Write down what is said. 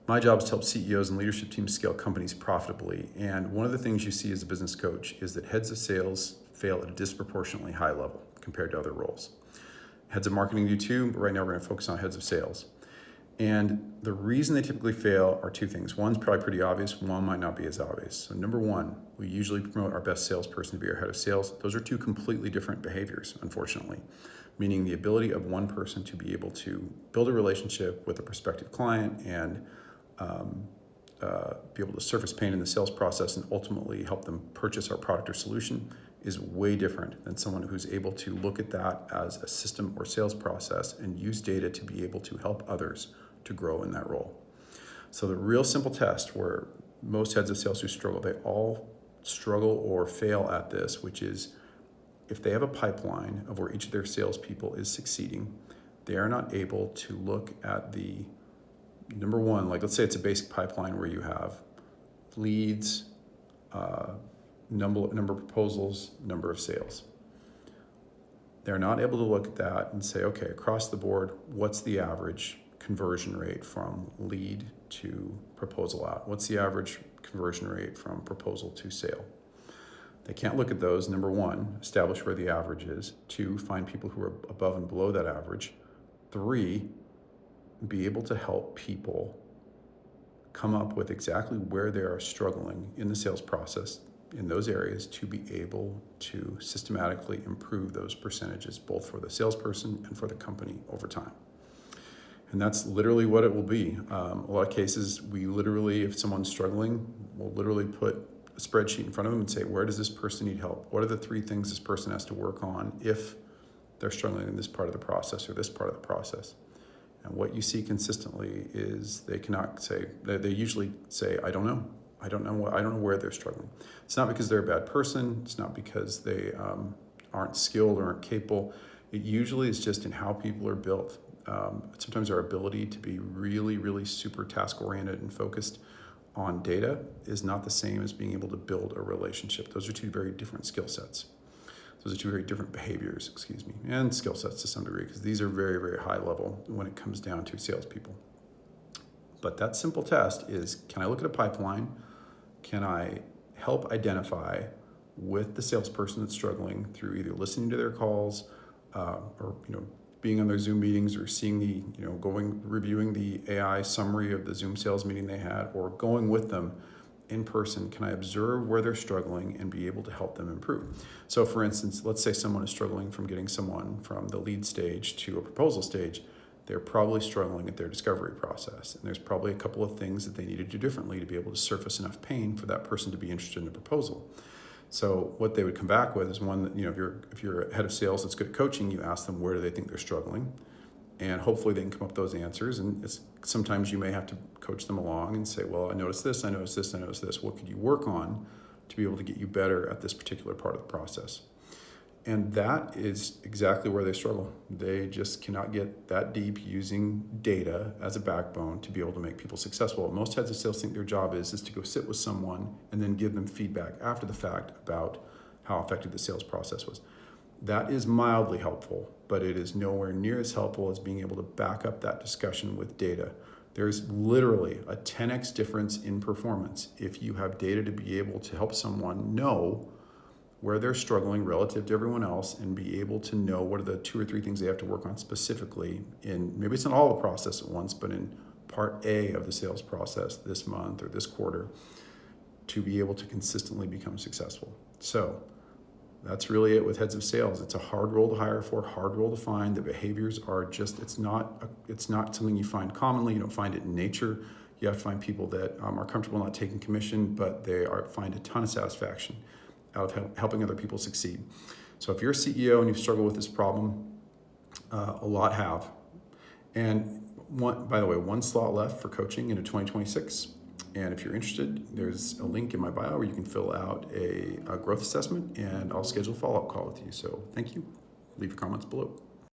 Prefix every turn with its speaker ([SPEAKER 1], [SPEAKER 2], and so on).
[SPEAKER 1] My job is to help CEOs and leadership teams scale companies profitably. And one of the things you see as a business coach is that heads of sales fail at a disproportionately high level compared to other roles. Heads of marketing do too, but right now we're going to focus on heads of sales. And the reason they typically fail are two things. One's probably pretty obvious, one might not be as obvious. So number one, we usually promote our best salesperson to be our head of sales. Those are two completely different behaviors, unfortunately, meaning the ability of one person to be able to build a relationship with a prospective client and be able to surface pain in the sales process and ultimately help them purchase our product or solution is way different than someone who's able to look at that as a system or sales process and use data to be able to help others to grow in that role. So the real simple test where most heads of sales who struggle, they all struggle or fail at this, which is if they have a pipeline of where each of their salespeople is succeeding, they are not able to look at the number one, like let's say it's a basic pipeline where you have leads, number of proposals, number of sales. They're not able to look at that and say, okay, across the board, what's the average conversion rate from lead to proposal out? What's the average conversion rate from proposal to sale? They can't look at those. Number one, establish where the average is. Two, find people who are above and below that average. Three, be able to help people come up with exactly where they are struggling in the sales process in those areas to be able to systematically improve those percentages, both for the salesperson and for the company over time. And that's literally what it will be. A lot of cases, we literally, if someone's struggling, we'll literally put a spreadsheet in front of them and say, where does this person need help? What are the three things this person has to work on if they're struggling in this part of the process or this part of the process? And what you see consistently is they cannot say, they usually say, I don't know. I don't know where they're struggling. It's not because they're a bad person. It's not because they aren't skilled or aren't capable. It usually is just in how people are built. Sometimes our ability to be really, really super task-oriented and focused on data is not the same as being able to build a relationship. Those are two very different skill sets. Those are two very different behaviors, and skill sets to some degree, because these are very, very high level when it comes down to salespeople. But that simple test is, can I look at a pipeline? Can I help identify with the salesperson that's struggling through either listening to their calls or being on their Zoom meetings or seeing the, reviewing the AI summary of the Zoom sales meeting they had, or going with them in person? Can I observe where they're struggling and be able to help them improve? So for instance, let's say someone is struggling from getting someone from the lead stage to a proposal stage. They're probably struggling at their discovery process. And there's probably a couple of things that they need to do differently to be able to surface enough pain for that person to be interested in the proposal. So what they would come back with is one that, if you're a head of sales that's good at coaching, you ask them where do they think they're struggling, and hopefully they can come up with those answers. And sometimes you may have to coach them along and say, well, I noticed this, I noticed this, I noticed this. What could you work on to be able to get you better at this particular part of the process? And that is exactly where they struggle. They just cannot get that deep using data as a backbone to be able to make people successful. Most heads of sales think their job is to go sit with someone and then give them feedback after the fact about how effective the sales process was. That is mildly helpful, but it is nowhere near as helpful as being able to back up that discussion with data. There's literally a 10x difference in performance if you have data to be able to help someone know where they're struggling relative to everyone else and be able to know what are the 2 or 3 things they have to work on specifically in, maybe it's not all the process at once, but in part A of the sales process this month or this quarter, to be able to consistently become successful. So that's really it with heads of sales. It's a hard role to hire for, hard role to find. The behaviors are just, it's not something you find commonly. You don't find it in nature. You have to find people that are comfortable not taking commission, but they find a ton of satisfaction out of helping other people succeed. So if you're a CEO and you struggle with this problem, a lot have. And by the way, 1 slot left for coaching into 2026. And if you're interested, there's a link in my bio where you can fill out a growth assessment, and I'll schedule a follow-up call with you. So thank you. Leave your comments below.